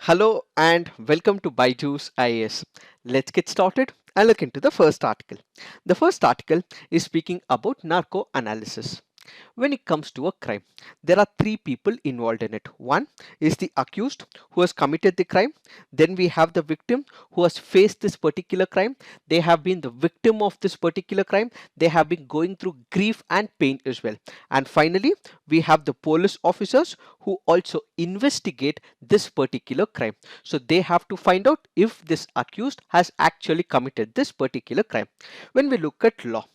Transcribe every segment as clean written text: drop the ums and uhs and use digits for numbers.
Hello and welcome to Byju's IAS. Let's get started and look into the first article. The first article is speaking about narco analysis. When it comes to a crime, there are three people involved in it. One is the accused who has committed the crime. Then we have the victim who has faced this particular crime. They have been the victim of this particular crime. They have been going through grief and pain as well. And finally, we have the police officers who also investigate this particular crime. So they have to find out if this accused has actually committed this particular crime. When we look at law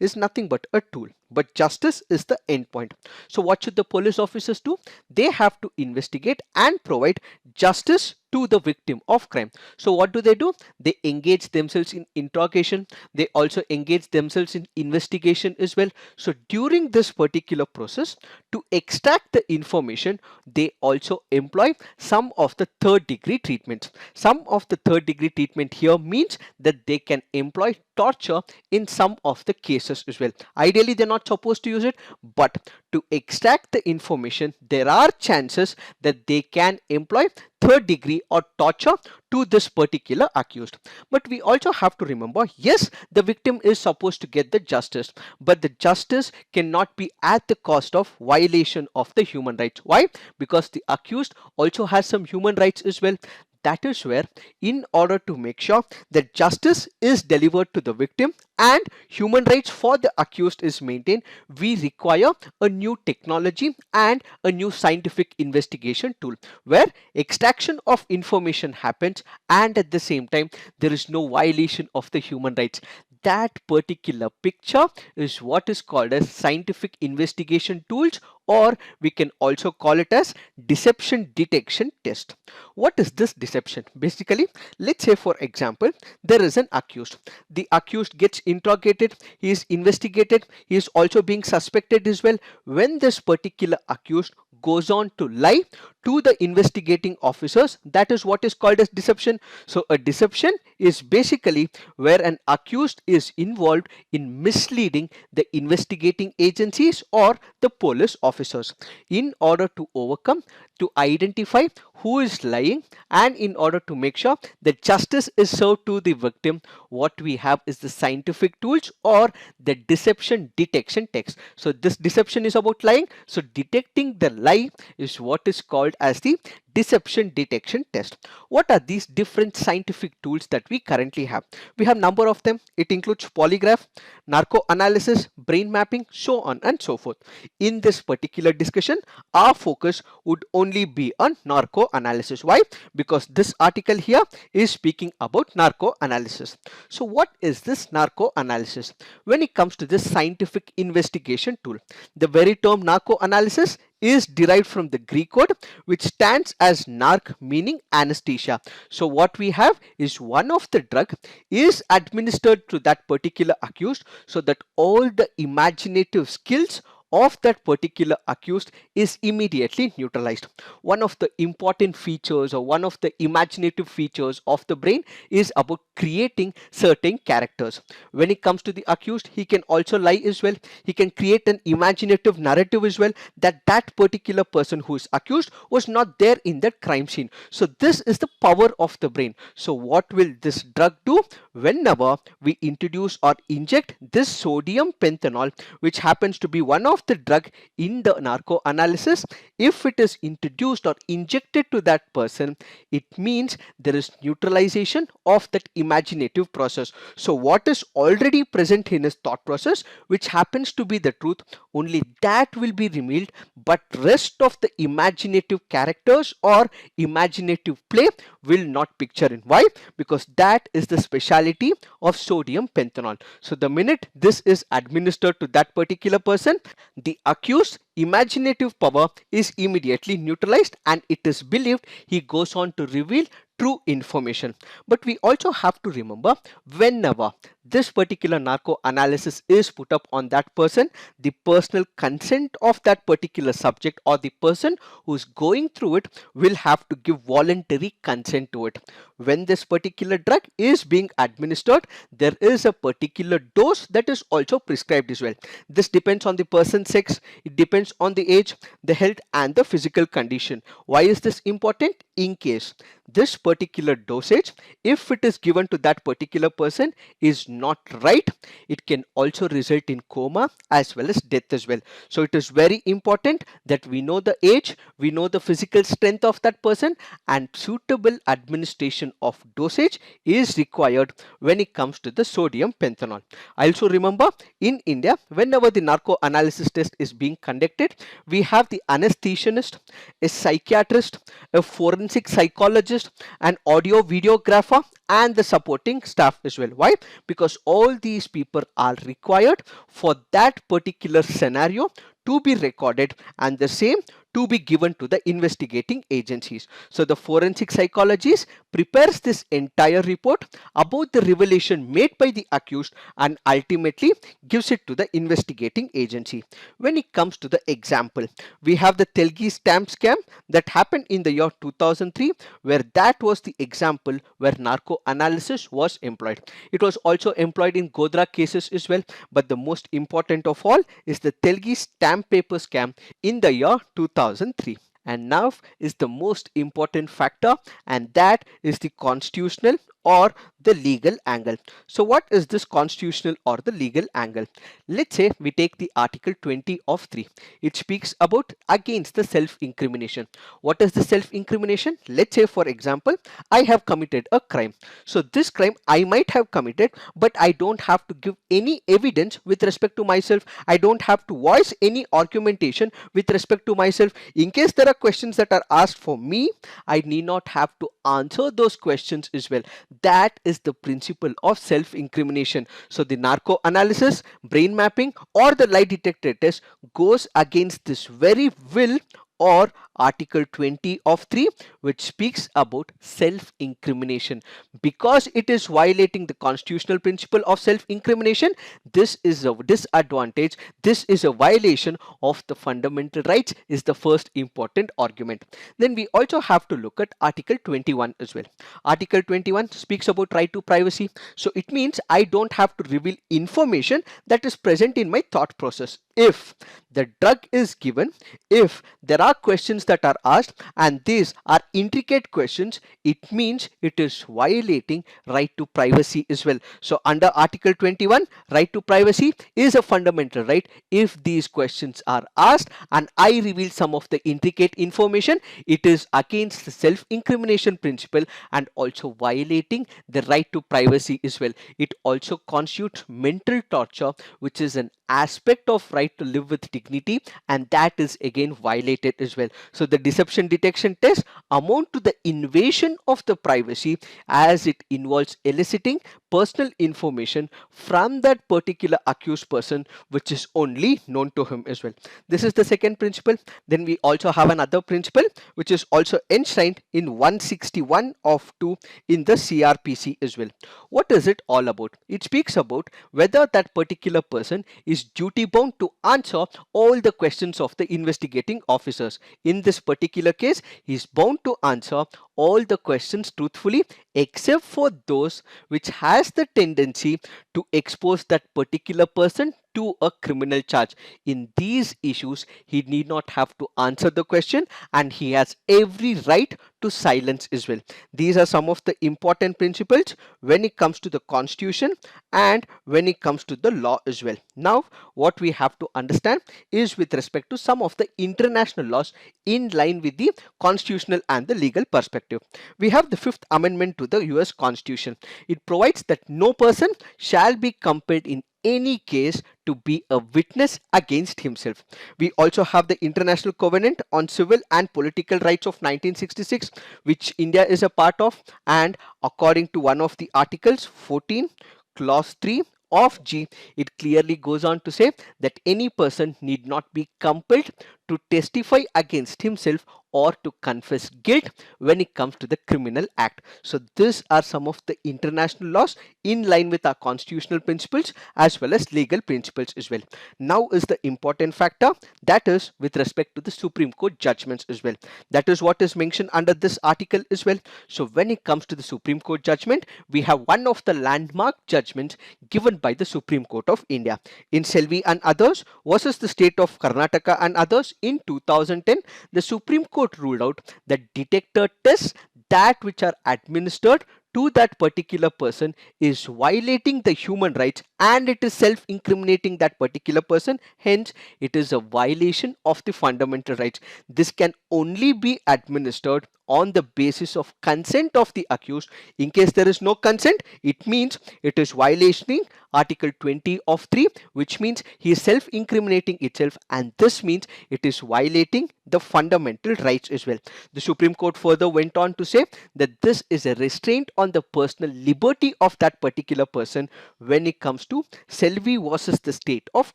is nothing but a tool, but justice is the end point. So what should the police officers do? They have to investigate and provide justice to the victim of crime. So what do? They engage themselves in interrogation. They also engage themselves in investigation as well. So during this particular process, to extract the information, they also employ some of the third degree treatments. Some of the third degree treatment here means that they can employ torture in some of the cases as well. Ideally, they're not supposed to use it, but to extract the information, there are chances that they can employ third degree or torture to this particular accused. But we also have to remember, yes, the victim is supposed to get the justice, but the justice cannot be at the cost of violation of the human rights. Why? Because the accused also has some human rights as well. That is where, in order to make sure that justice is delivered to the victim and human rights for the accused is maintained, we require a new technology and a new scientific investigation tool where extraction of information happens and at the same time there is no violation of the human rights. That particular picture is what is called as scientific investigation tools, or we can also call it as deception detection test. What is this deception? Basically, let's say for example, there is an accused. The accused gets interrogated, he is investigated, he is also being suspected as well. When this particular accused goes on to lie to the investigating officers, that is what is called as deception. So a deception is basically where an accused is involved in misleading the investigating agencies or the police officers in order to overcome, to identify who is lying, and in order to make sure that justice is served to the victim. What we have is the scientific tools or the deception detection text. So this deception is about lying, so detecting the lie is what is called as the deception detection test. What are these different scientific tools that we currently have? We have number of them. It includes polygraph, narco analysis, brain mapping, so on and so forth. In this particular discussion, our focus would only be on narco analysis. Why? Because this article here is speaking about narco analysis. So what is this narco analysis? When it comes to this scientific investigation tool, the very term narco analysis is derived from the Greek word which stands as narc, meaning anesthesia. So what we have is one of the drug is administered to that particular accused so that all the imaginative skills of that particular accused is immediately neutralized. One of the important features or one of the imaginative features of the brain is about creating certain characters. When it comes to the accused, he can also lie as well. He can create an imaginative narrative as well that that particular person who is accused was not there in that crime scene. So this is the power of the brain. So what will this drug do? Whenever we introduce or inject this sodium pentanol, which happens to be one of the drug in the narco analysis, if it is introduced or injected to that person, it means there is neutralization of that imaginative process. So what is already present in his thought process, which happens to be the truth, only that will be revealed, but rest of the imaginative characters or imaginative play will not picture in. Why? Because that is the speciality of sodium pentanol. So the minute this is administered to that particular person, the accused imaginative power is immediately neutralized and it is believed he goes on to reveal true information. But we also have to remember, whenever this particular narco analysis is put up on that person, the personal consent of that particular subject or the person who is going through it will have to give voluntary consent to it. When this particular drug is being administered, there is a particular dose that is also prescribed as well. This depends on the person's sex, it depends on the age, the health and the physical condition. Why is this important? in case this particular dosage, if it is given to that particular person, is not right, it can also result in coma as well as death as well. So it is very important that we know the age, we know the physical strength of that person, and suitable administration of dosage is required when it comes to the sodium pentanol. Also remember, in India, whenever the narco analysis test is being conducted, we have the anesthesiologist, a psychiatrist, a forensic psychologist, an audio videographer, and the supporting staff as well. Why? Because all these people are required for that particular scenario to be recorded, and the same to be given to the investigating agencies. So the forensic psychologist prepares this entire report about the revelation made by the accused and ultimately gives it to the investigating agency. When it comes to the example, we have the Telgi stamp scam that happened in the year 2003, where that was the example where narco analysis was employed. It was also employed in Godhra cases as well, but the most important of all is the Telgi stamp paper scam in the year 2003. And now is the most important factor, and that is the constitutional or the legal angle. So what is this constitutional or the legal angle? Let's say we take the article 20 of 3. It speaks about against the self-incrimination. What is the self-incrimination? Let's say, for example, I have committed a crime. So this crime I might have committed, but I don't have to give any evidence with respect to myself. I don't have to voice any argumentation with respect to myself. In case there are questions that are asked for me, I need not have to answer those questions as well. That is the principle of self-incrimination. So the narco analysis, brain mapping, or the lie detector test goes against this very will or article 20 of 3, which speaks about self-incrimination. Because it is violating the constitutional principle of self-incrimination, this is a disadvantage, this is a violation of the fundamental rights, is the first important argument. Then we also have to look at article 21 as well. Article 21 speaks about right to privacy. So it means I don't have to reveal information that is present in my thought process. If the drug is given, if there are questions that are asked and these are intricate questions, it means it is violating right to privacy as well. So under article 21, right to privacy is a fundamental right. If these questions are asked and I reveal some of the intricate information, it is against the self-incrimination principle and also violating the right to privacy as well. It also constitutes mental torture, which is an aspect of right to live with dignity, and that is again violated as well. So the deception detection test amount to the invasion of the privacy, as it involves eliciting personal information from that particular accused person which is only known to him as well. This is the second principle. Then we also have another principle which is also enshrined in 161 of 2 in the CRPC as well. What is it all about? It speaks about whether that particular person is duty bound to answer all the questions of the investigating officers. In this particular case, he is bound to answer all the questions truthfully except for those which has the tendency to expose that particular person to a criminal charge. In these issues, he need not have to answer the question and he has every right to silence as well. These are some of the important principles when it comes to the constitution and when it comes to the law as well. Now, what we have to understand is with respect to some of the international laws in line with the constitutional and the legal perspective. We have the Fifth Amendment to the US Constitution. It provides that no person shall be compelled in any case to be a witness against himself. We also have the International Covenant on Civil and Political Rights of 1966, which India is a part of, and according to one of the articles 14 clause 3 of G, it clearly goes on to say that any person need not be compelled to testify against himself or to confess guilt when it comes to the criminal act. So these are some of the international laws in line with our constitutional principles as well as legal principles as well. Now is the important factor, that is with respect to the Supreme Court judgments as well. That is what is mentioned under this article as well. So when it comes to the Supreme Court judgment, we have one of the landmark judgments given by the Supreme Court of India. In Selvi and others versus the state of Karnataka and others in 2010, the Supreme Court Court ruled out that detector tests that which are administered to that particular person is violating the human rights and it is self-incriminating that particular person. Hence, it is a violation of the fundamental rights. This can only be administered on the basis of consent of the accused. In case there is no consent, it means it is violating Article 20 of 3, which means he is self-incriminating itself, and this means it is violating the fundamental rights as well. The Supreme Court further went on to say that this is a restraint on the personal liberty of that particular person when it comes to Selvi versus the state of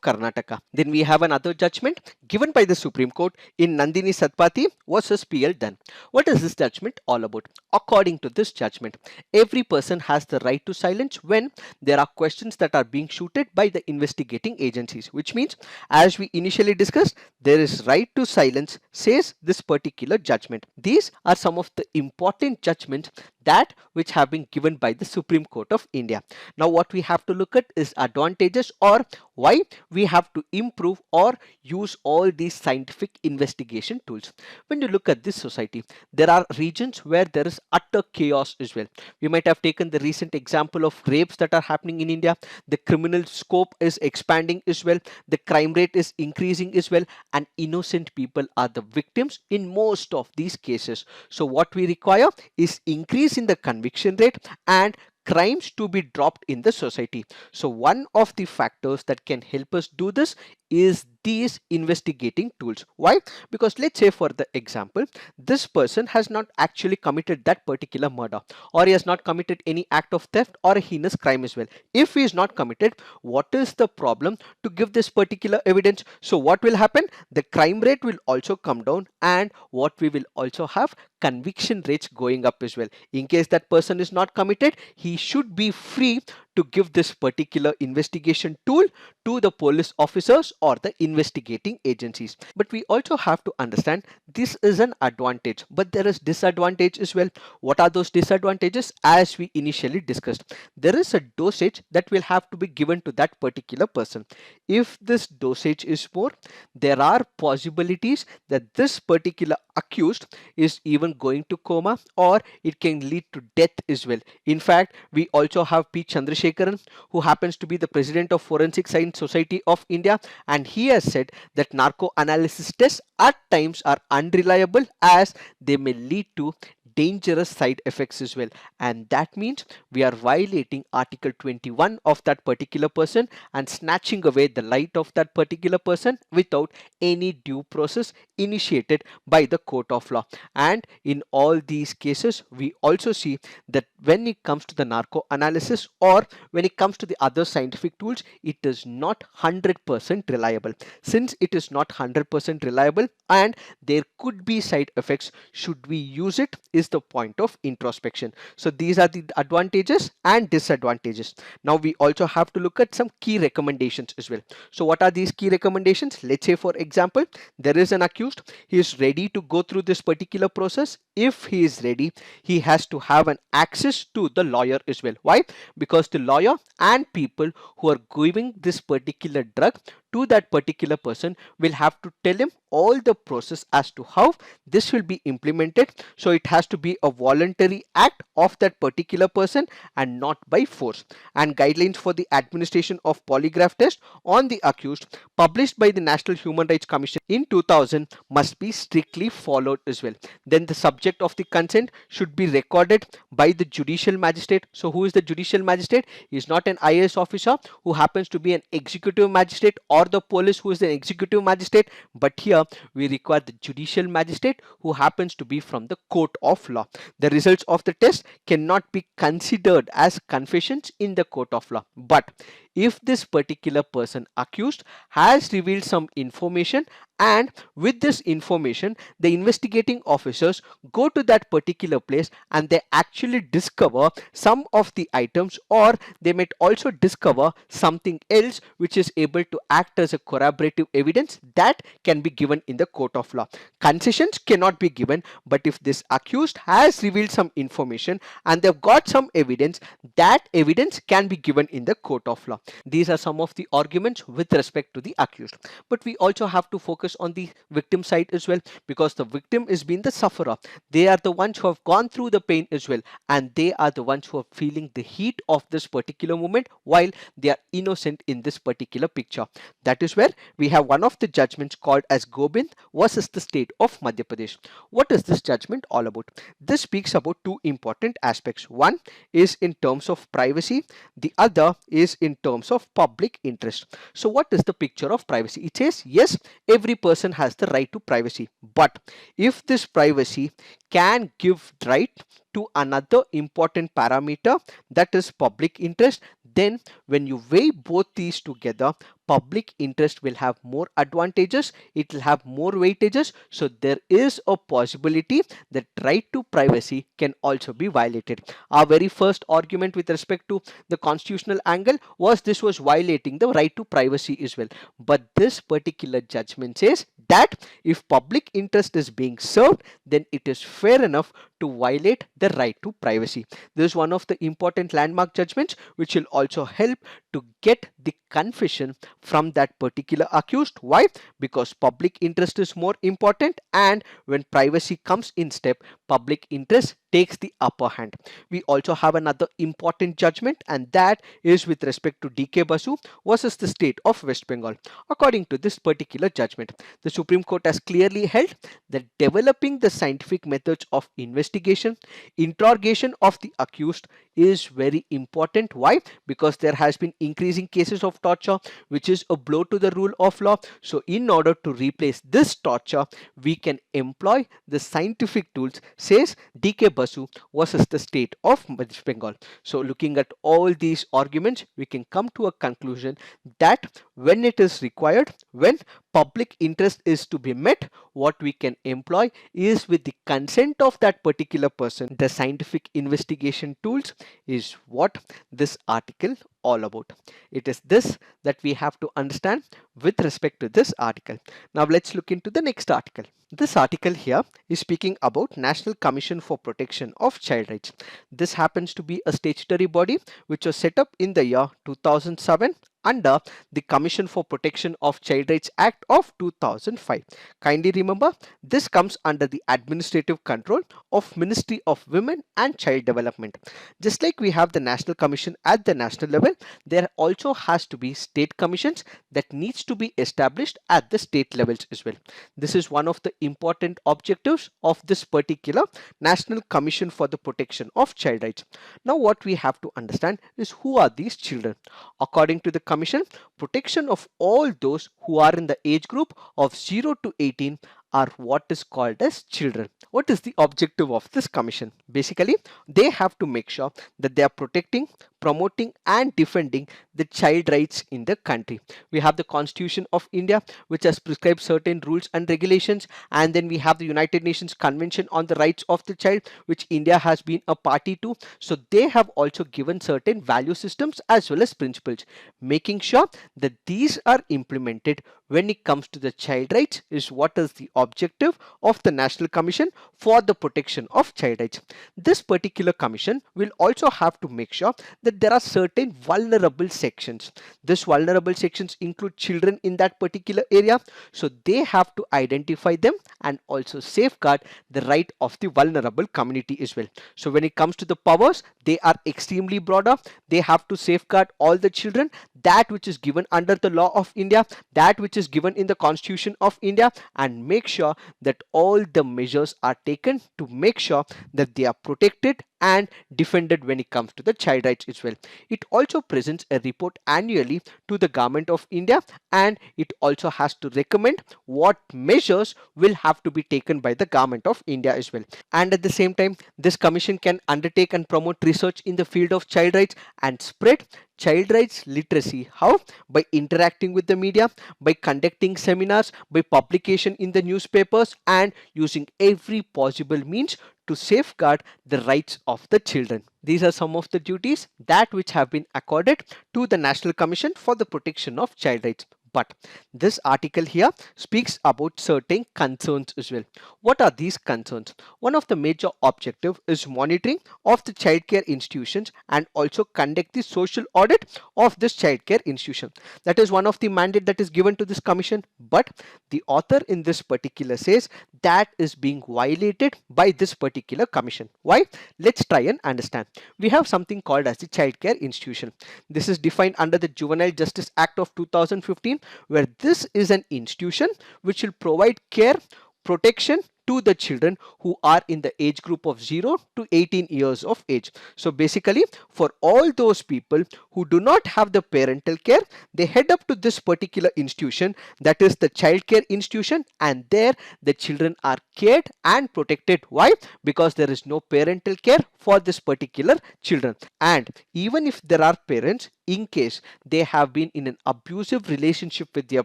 Karnataka. Then we have another judgment given by the Supreme Court in Nandini Satpathy versus PL Dunn. What is this judgment all about? According to this judgment, every person has the right to silence when there are questions that are being shooted by the investigating agencies, which means, as we initially discussed, there is right to silence, says this particular judgment. These are some of the important judgments that which have been given by the Supreme Court of India. Now what we have to look at is advantages, or why we have to improve or use all these scientific investigation tools. When you look at this society, there are regions where there is utter chaos as well. We might have taken the recent example of rapes that are happening in India. The criminal scope is expanding as well. The crime rate is increasing as well, and innocent people are the victims in most of these cases. So what we require is increase in the conviction rate and crimes to be dropped in the society. So one of the factors that can help us do this is these investigating tools. Why? Because let's say, for the example, this person has not actually committed that particular murder, or he has not committed any act of theft or a heinous crime as well. If he is not committed, what is the problem to give this particular evidence? So what will happen? The crime rate will also come down, and what we will also have, conviction rates going up as well. In case that person is not committed, he should be free to give this particular investigation tool to the police officers or the investigating agencies. But we also have to understand this is an advantage, but there is disadvantage as well. What are those disadvantages? As we initially discussed, there is a dosage that will have to be given to that particular person. If this dosage is more, there are possibilities that this particular accused is even going to coma, or it can lead to death as well. In fact, we also have P. Chandrasekharan, who happens to be the president of Forensic Science Society of India, and he has said that narco analysis tests at times are unreliable as they may lead to dangerous side effects as well, and that means we are violating Article 21 of that particular person and snatching away the life of that particular person without any due process initiated by the court of law. And in all these cases, we also see that when it comes to the narco analysis, or when it comes to the other scientific tools, it is not 100% reliable. Since it is not 100% reliable and there could be side effects, should we use it is the point of introspection. So these are the advantages and disadvantages. Now we also have to look at some key recommendations as well. So what are these key recommendations? Let's say, for example, there is an accused, he is ready to go through this particular process. If he is ready, he has to have an access to the lawyer as well. Why? Because the lawyer and people who are giving this particular drug to that particular person will have to tell him all the process as to how this will be implemented. So it has to be a voluntary act of that particular person and not by force. And guidelines for the administration of polygraph test on the accused, published by the National Human Rights Commission in 2000, must be strictly followed as well. Then the subject of the consent should be recorded by the judicial magistrate. So who is the judicial magistrate? He is not an IAS officer who happens to be an executive magistrate, or the police who is an executive magistrate, but here we require the judicial magistrate who happens to be from the court of law. The results of the test cannot be considered as confessions in the court of law, but if this particular person accused has revealed some information, and with this information the investigating officers go to that particular place and they actually discover some of the items, or they might also discover something else which is able to act as a corroborative evidence, that can be given in the court of law. Concessions cannot be given, but if this accused has revealed some information and they've got some evidence, that evidence can be given in the court of law. These are some of the arguments with respect to the accused. But we also have to focus on the victim side as well, because the victim is being the sufferer. They are the ones who have gone through the pain as well, and they are the ones who are feeling the heat of this particular moment while they are innocent in this particular picture. That is where we have one of the judgments called as Gobind versus the state of Madhya Pradesh. What is this judgment all about? This speaks about two important aspects. One is in terms of privacy, the other is in terms of public interest. So what is the picture of privacy? It says yes, every person has the right to privacy, but if this privacy can give right to another important parameter, that is public interest, then when you weigh both these together, public interest will have more advantages, it will have more weightages. So there is a possibility that right to privacy can also be violated. Our very first argument with respect to the constitutional angle was this was violating the right to privacy as well. But this particular judgment says that if public interest is being served, then it is fair enough to violate the right to privacy. This is one of the important landmark judgments which will also help to get the confession from that particular accused. Why? Because public interest is more important, and when privacy comes in step, public interest takes the upper hand. We also have another important judgment, and that is with respect to DK Basu versus the state of West Bengal. According to this particular judgment, the Supreme Court has clearly held that developing the scientific methods of investigation, interrogation of the accused is very important. Why? Because there has been increasing cases of torture, which is a blow to the rule of law. So in order to replace this torture, we can employ the scientific tools, says DK Basu versus the state of West Bengal. So looking at all these arguments, we can come to a conclusion that when it is required, when public interest is to be met, what we can employ is, with the consent of that particular person, the scientific investigation tools is what this article all about. It is this that we have to understand with respect to this article. Now let's look into the next article. This article here is speaking about National Commission for Protection of Child Rights. This happens to be a statutory body which was set up in the year 2007 under the Commission for Protection of Child Rights Act of 2005. Kindly remember, this comes under the administrative control of Ministry of Women and Child Development. Just like we have the National Commission at the national level, there also has to be state commissions that needs to be established at the state levels as well. This is one of the important objectives of this particular National Commission for the Protection of Child Rights. Now what we have to understand is, who are these children? According to the Commission, protection of all those who are in the age group of 0 to 18 are what is called as children. What is the objective of this commission? Basically, they have to make sure that they are protecting, promoting and defending the child rights in the country. We have the Constitution of India, which has prescribed certain rules and regulations, and then we have the United Nations Convention on the Rights of the Child, which India has been a party to. So they have also given certain value systems as well as principles. Making sure that these are implemented when it comes to the child rights is what is the objective of the National Commission for the Protection of Child Rights. This particular commission will also have to make sure that there are certain vulnerable sections. These vulnerable sections include children in that particular area, so they have to identify them and also safeguard the right of the vulnerable community as well. So when it comes to the powers, they are extremely broader. They have to safeguard all the children, that which is given under the law of India, that which is given in the Constitution of India, and make sure that all the measures are taken to make sure that they are protected and defended when it comes to the child rights as well. It also presents a report annually to the Government of India, and it also has to recommend what measures will have to be taken by the Government of India as well. And at the same time, this commission can undertake and promote research in the field of child rights and spread child rights literacy. How? By interacting with the media, by conducting seminars, by publication in the newspapers, and using every possible means to safeguard the rights of the children. These are some of the duties that which have been accorded to the National Commission for the Protection of Child Rights. But this article here speaks about certain concerns as well. What are these concerns? One of the major objective is monitoring of the childcare institutions and also conduct the social audit of this childcare institution. That is one of the mandate that is given to this commission. But the author in this particular says that is being violated by this particular commission. Why? Let's try and understand. We have something called as the childcare institution. This is defined under the Juvenile Justice Act of 2015, where this is an institution which will provide care, protection to the children who are in the age group of 0 to 18 years of age. So basically, for all those people who do not have the parental care, they head up to this particular institution, that is the child care institution, and there the children are cared and protected. Why? Because there is no parental care for this particular children. And even if there are parents, in case they have been in an abusive relationship with their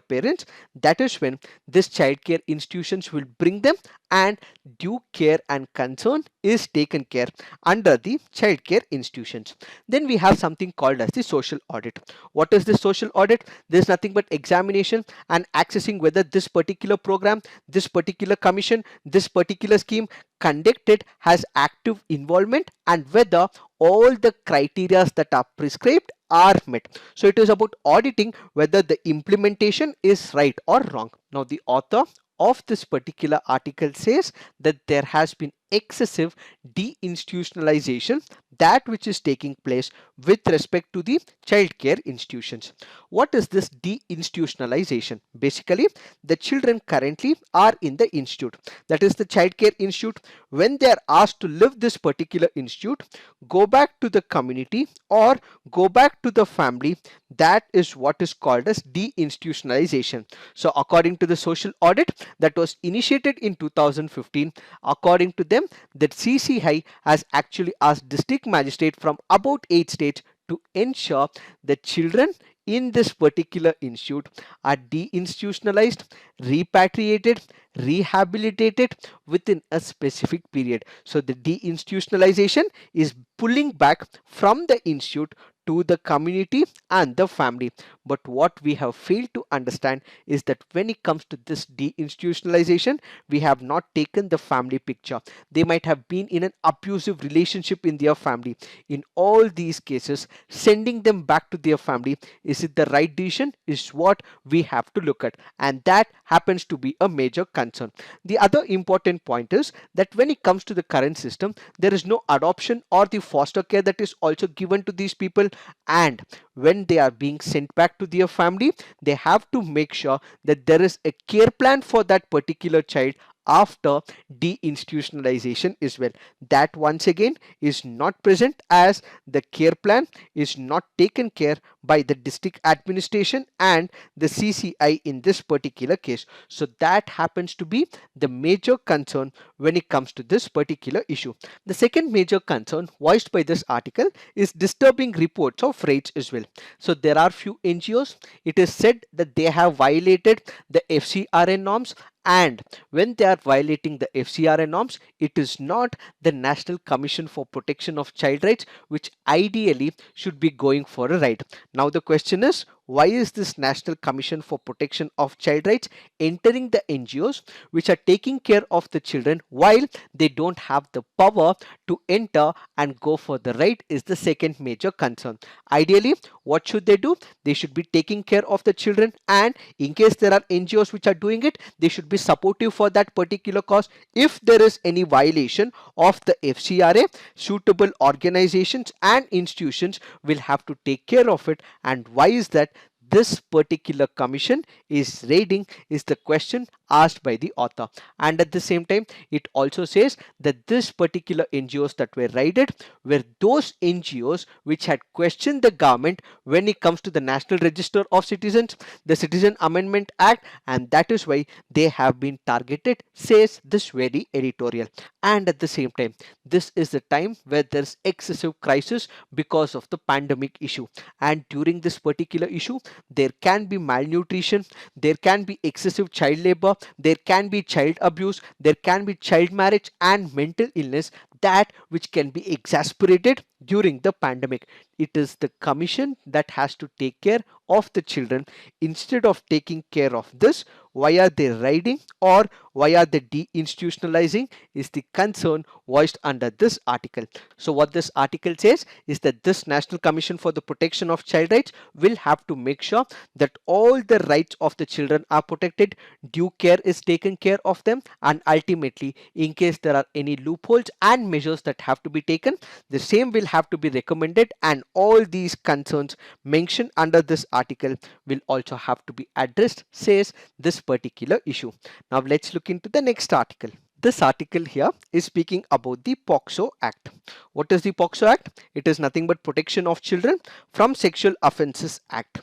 parents, that is when this child care institutions will bring them, and due care and concern is taken care under the child care institutions. Then we have something called as the social audit. What is the social audit? There is nothing but examination and accessing whether this particular program, this particular commission, this particular scheme conducted has active involvement, and whether all the criteria that are prescribed are met. So it is about auditing whether the implementation is right or wrong. Now the author of this particular article says that there has been excessive deinstitutionalization, that which is taking place with respect to the child care institutions. What is this deinstitutionalization? Basically, the children currently are in the institute, that is the child care institute. When they are asked to leave this particular institute, go back to the community or go back to the family, that is what is called as deinstitutionalization. So according to the social audit that was initiated in 2015, according to them, that CCI has actually asked district magistrate from about 8 states to ensure the children in this particular institute are deinstitutionalized, repatriated, rehabilitated within a specific period. So the deinstitutionalization is pulling back from the institute to the community and the family. But what we have failed to understand is that when it comes to this deinstitutionalization, we have not taken the family picture. They might have been in an abusive relationship in their family. In all these cases, sending them back to their family, is it the right decision, is what we have to look at, and that happens to be a major concern. The other important point is that when it comes to the current system, there is no adoption or the foster care that is also given to these people, and when they are being sent back to their family, they have to make sure that there is a care plan for that particular child after deinstitutionalization as well. That once again is not present, as the care plan is not taken care by the district administration and the CCI in this particular case. So that happens to be the major concern when it comes to this particular issue. The second major concern voiced by this article is disturbing reports of rapes as well. So there are few NGOs, it is said that they have violated the FCRA norms, and when they are violating the FCRA norms, it is not the National Commission for Protection of Child Rights which ideally should be going for a ride. Now the question is, why is this National Commission for Protection of Child Rights entering the NGOs which are taking care of the children while they don't have the power to enter and go for the ride, is the second major concern. Ideally, what should they do? They should be taking care of the children, and in case there are NGOs which are doing it, they should be supportive for that particular cause. If there is any violation of the FCRA, suitable organizations and institutions will have to take care of it. And why is that this particular commission is raiding, is the question asked by the author. And at the same time, it also says that this particular NGOs that were raided were those NGOs which had questioned the government when it comes to the National Register of Citizens, the Citizen Amendment Act, and that is why they have been targeted, says this very editorial. And at the same time, this is the time where there's excessive crisis because of the pandemic issue, and during this particular issue there can be malnutrition, there can be excessive child labor, there can be child abuse, there can be child marriage and mental illness that which can be exasperated during the pandemic. It is the commission that has to take care of the children. Instead of taking care of this, why are they riding or why are they deinstitutionalizing is the concern voiced under this article. So what this article says is that this National Commission for the Protection of Child Rights will have to make sure that all the rights of the children are protected, due care is taken care of them, and ultimately in case there are any loopholes and measures that have to be taken, the same will have to be recommended, and all these concerns mentioned under this article will also have to be addressed, says this particular issue. Now let's look into the next article. This article here is speaking about the POCSO Act. What is the POCSO Act? It is nothing but Protection of Children from Sexual Offences Act.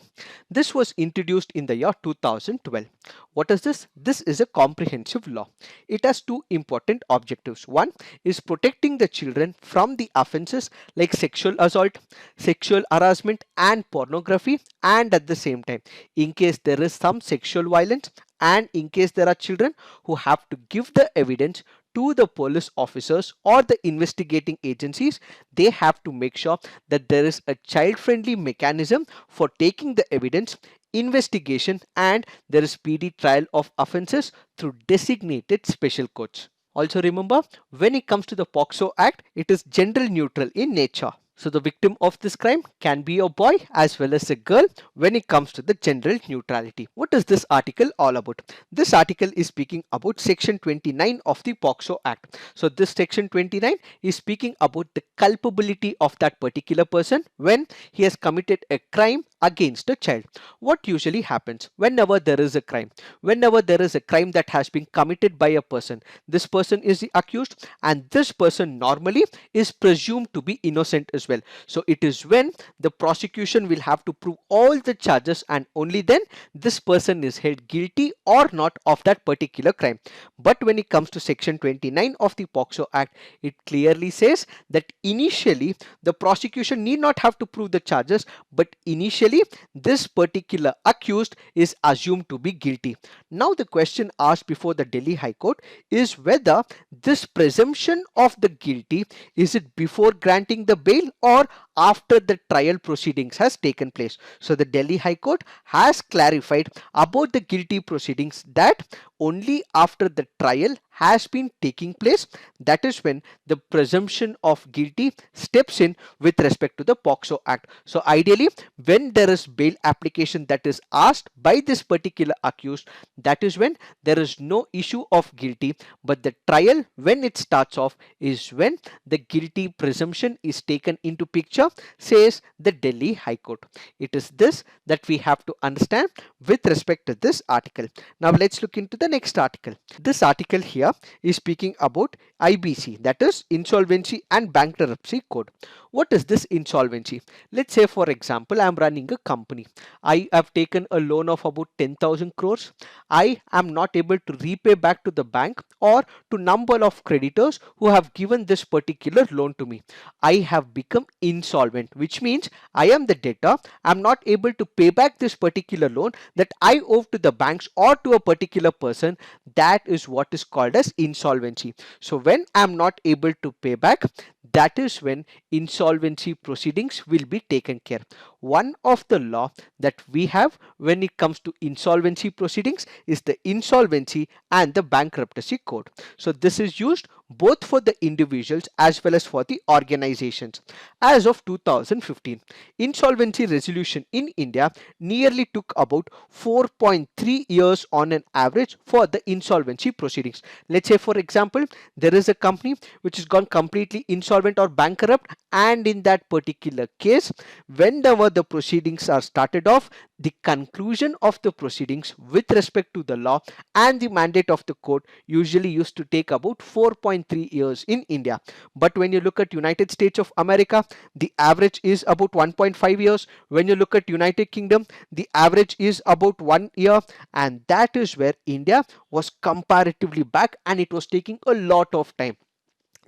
This was introduced in the year 2012. What is this? This is a comprehensive law. It has two important objectives. One is protecting the children from the offences like sexual assault, sexual harassment and pornography, and at the same time, in case there is some sexual violence and in case there are children who have to give the evidence to the police officers or the investigating agencies, they have to make sure that there is a child friendly mechanism for taking the evidence, investigation, and there is speedy trial of offences through designated special courts. Also remember, when it comes to the POCSO Act, it is gender neutral in nature. So the victim of this crime can be a boy as well as a girl when it comes to the gender neutrality. What is this article all about? This article is speaking about section 29 of the POCSO Act. So this section 29 is speaking about the culpability of that particular person when he has committed a crime against a child. What usually happens whenever there is a crime? Whenever there is a crime that has been committed by a person, this person is the accused and this person normally is presumed to be innocent as well. So it is when the prosecution will have to prove all the charges and only then this person is held guilty or not of that particular crime. But when it comes to section 29 of the POCSO Act, it clearly says that initially the prosecution need not have to prove the charges, but initially this particular accused is assumed to be guilty. Now the question asked before the Delhi High Court is whether this presumption of the guilty, is it before granting the bail or after the trial proceedings has taken place. So the Delhi High Court has clarified about the guilty proceedings that only after the trial has been taking place, that is when the presumption of guilty steps in with respect to the POCSO Act. So ideally, when there is bail application that is asked by this particular accused, that is when there is no issue of guilty, but the trial when it starts off is when the guilty presumption is taken into picture, says the Delhi High Court. It is this that we have to understand with respect to this article. Now let's look into the next article. This article here is speaking about IBC, that is Insolvency and Bankruptcy Code. What is this insolvency? Let's say for example I am running a company. I have taken a loan of about 10,000 crores. I am not able to repay back to the bank or to number of creditors who have given this particular loan to me. I have become insolvent, which means I am the debtor. I am not able to pay back this particular loan that I owe to the banks or to a particular person. That is what is called as insolvency. So when I am not able to pay back, that is when insolvency proceedings will be taken care. One of the law that we have when it comes to insolvency proceedings is the Insolvency and the Bankruptcy Code. So this is used both for the individuals as well as for the organizations. As of 2015, insolvency resolution in India nearly took about 4.3 years on an average for the insolvency proceedings. Let's say for example, there is a company which has gone completely insolvent or bankrupt, and in that particular case, whenever the proceedings are started off, the conclusion of the proceedings with respect to the law and the mandate of the court usually used to take about 4.3 years in India. But when you look at United States of America, the average is about 1.5 years. When you look at United Kingdom, the average is about 1 year, and that is where India was comparatively back and it was taking a lot of time.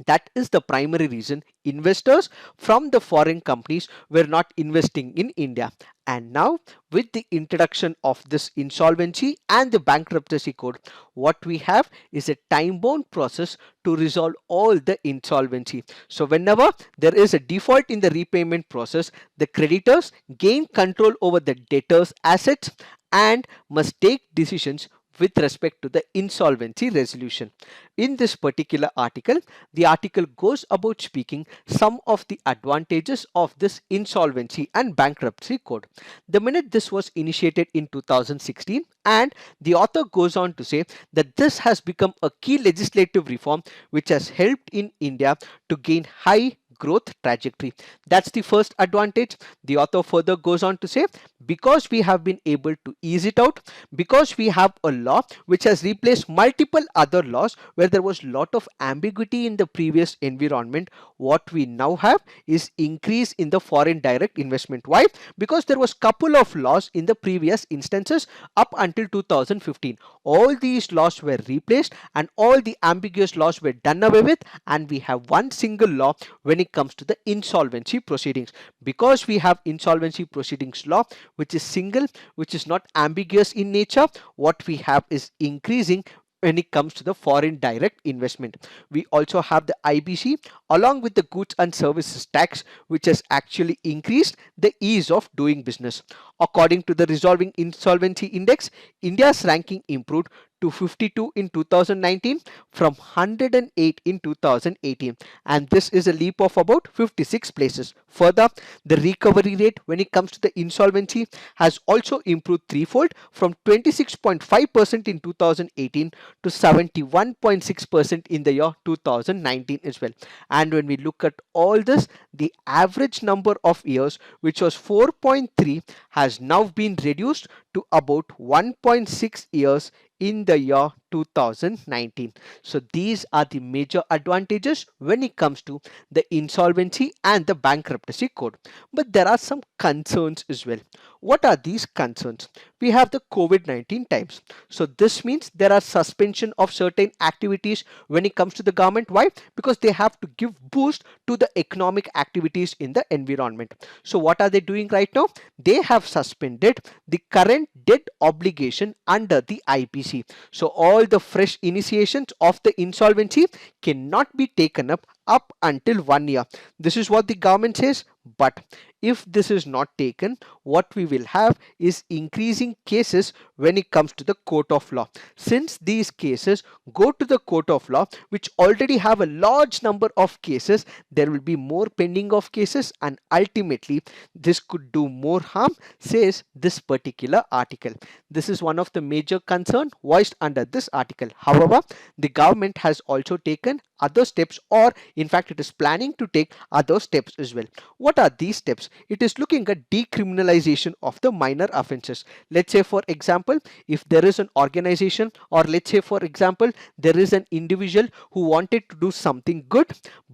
That is the primary reason investors from the foreign companies were not investing in India. And now, with the introduction of this insolvency and the bankruptcy code, what we have is a time bound process to resolve all the insolvency. So, whenever there is a default in the repayment process, the creditors gain control over the debtors' assets and must take decisions with respect to the insolvency resolution. In this particular article, the article goes about speaking some of the advantages of this insolvency and bankruptcy code. The minute this was initiated in 2016, and the author goes on to say that this has become a key legislative reform which has helped in India to gain high growth trajectory. That's the first advantage. The author further goes on to say, because we have been able to ease it out, because we have a law which has replaced multiple other laws where there was lot of ambiguity in the previous environment, what we now have is increase in the foreign direct investment. Why? Because there was couple of laws in the previous instances up until 2015. All these laws were replaced and all the ambiguous laws were done away with, and we have one single law when it comes to the insolvency proceedings. Because we have insolvency proceedings law which is single, which is not ambiguous in nature, what we have is increasing when it comes to the foreign direct investment. We also have the IBC along with the goods and services tax, which has actually increased the ease of doing business. According to the resolving insolvency index, India's ranking improved to 52 in 2019 from 108 in 2018, and this is a leap of about 56 places. Further, the recovery rate when it comes to the insolvency has also improved threefold from 26.5% in 2018 to 71.6% in the year 2019 as well. And when we look at all this, the average number of years, which was 4.3, has now been reduced to about 1.6 years in the year 2019. So these are the major advantages when it comes to the insolvency and the bankruptcy code. But there are some concerns as well. What are these concerns? We have the COVID-19 times. So this means there are suspension of certain activities when it comes to the government. Why? Because they have to give boost to the economic activities in the environment. So what are they doing right now? They have suspended the current debt obligation under the IPC. So all the fresh initiations of the insolvency cannot be taken up until 1 year. This is what the government says. But if this is not taken, what we will have is increasing cases when it comes to the court of law. Since these cases go to the court of law, which already have a large number of cases, there will be more pending of cases, and ultimately this could do more harm, says this particular article. This is one of the major concern voiced under this article. However, the government has also taken other steps, or in fact it is planning to take other steps as well. What are these steps? It is looking at decriminalization of the minor offenses. Let's say for example, if there is an organization, or let's say for example there is an individual who wanted to do something good,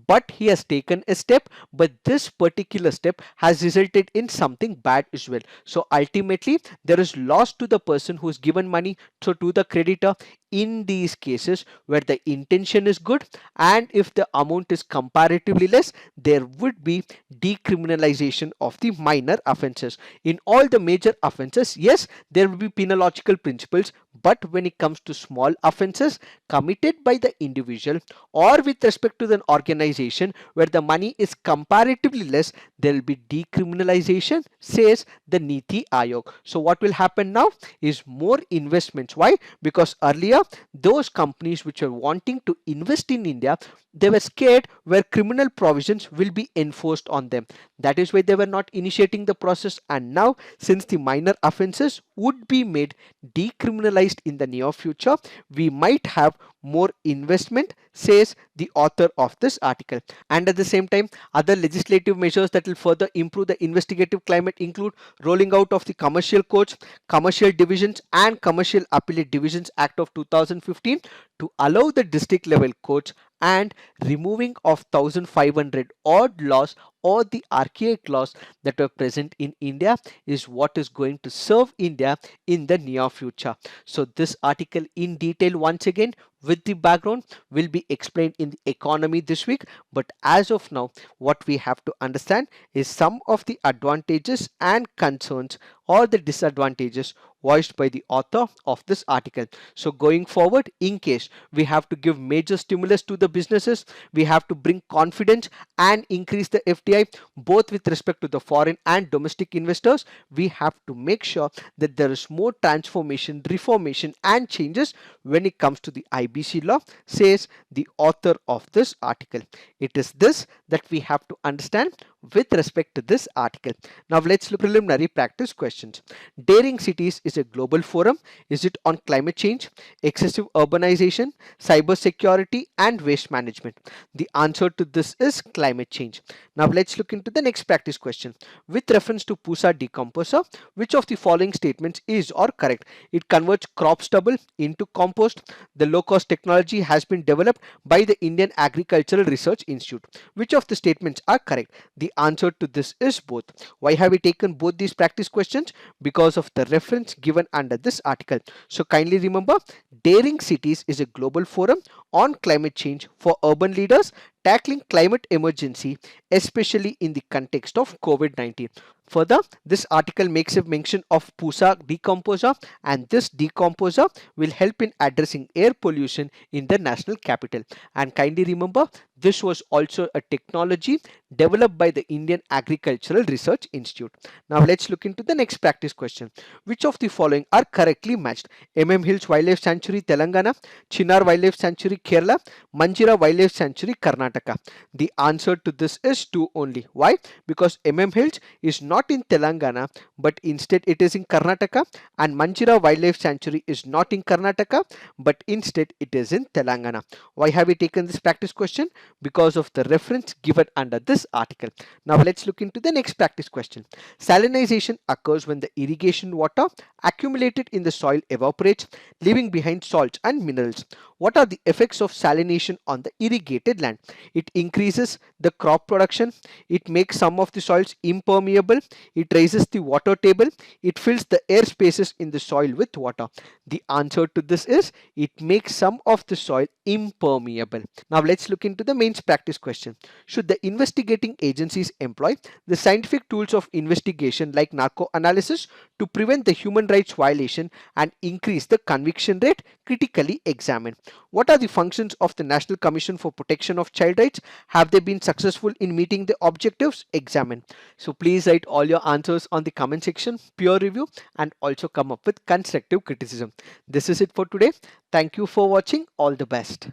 but he has taken a step, but this particular step has resulted in something bad as well. So ultimately there is loss to the person who has given money, so to the creditor, in these cases where the intention is good and if the amount is comparatively less, there would be decriminalization of the minor offenses. In all the major offenses, yes, there will be penological principles, but when it comes to small offenses committed by the individual or with respect to the organization where the money is comparatively less, there will be decriminalization, says the Niti Aayog. So what will happen now is more investments. Why? Because earlier those companies which were wanting to invest in India, they were scared where criminal provisions will be enforced on them. That is why they were not initiating the process. And now, since the minor offenses would be made decriminalized in the near future, we might have more investment, says the author of this article. And at the same time, other legislative measures that will further improve the investigative climate include rolling out of the commercial courts, commercial divisions and commercial appellate divisions act of 2015 to allow the district level courts, and removing of 1500 odd laws or the archaic laws that were present in India is what is going to serve India in the near future. So this article in detail once again with the background will be explained in the economy this week. But as of now, what we have to understand is some of the advantages and concerns or the disadvantages voiced by the author of this article. So going forward, in case we have to give major stimulus to the businesses, we have to bring confidence and increase the FDI both with respect to the foreign and domestic investors. We have to make sure that there is more transformation, reformation and changes when it comes to the IBC law, says the author of this article. It is this that we have to understand with respect to this article. Now let's look at preliminary practice questions. Daring Cities is a global forum. Is it on climate change, excessive urbanization, cyber security and waste management? The answer to this is climate change. Now let's look into the next practice question. With reference to Pusa decomposer, which of the following statements is or correct? It converts crop stubble into compost. The low cost technology has been developed by the Indian Agricultural Research Institute. Which of the statements are correct? The answer to this is both. Why have we taken both these practice questions? Because of the reference given under this article. So kindly remember, Daring Cities is a global forum on climate change for urban leaders tackling climate emergency, especially in the context of COVID-19. Further, this article makes a mention of Pusa decomposer, and this decomposer will help in addressing air pollution in the national capital. And kindly remember, this was also a technology developed by the Indian Agricultural Research Institute. Now let's look into the next practice question. Which of the following are correctly matched? MM Hills Wildlife Sanctuary, Telangana; Chinar Wildlife Sanctuary, Kerala; Manjira Wildlife Sanctuary, Karnataka. The answer to this is 2 only. Why? Because MM Hills is not in Telangana, but instead it is in Karnataka, and Manjira Wildlife Sanctuary is not in Karnataka, but instead it is in Telangana. Why have we taken this practice question? Because of the reference given under this article. Now let's look into the next practice question. Salinization occurs when the irrigation water accumulated in the soil evaporates, leaving behind salts and minerals. What are the effects of salination on the irrigated land? It increases the crop production, it makes some of the soils impermeable, it raises the water table, it fills the air spaces in the soil with water. The answer to this is it makes some of the soil impermeable. Now let's look into the mains practice question. Should the investigating agencies employ the scientific tools of investigation like narco analysis to prevent the human rights violation and increase the conviction rate? Critically examine. What are the functions of the National Commission for Protection of Child Rights? Have they been successful in meeting the objectives? Examine. So please write all your answers on the comment section, peer review, and also come up with constructive criticism. This is it for today. Thank you for watching. All the best.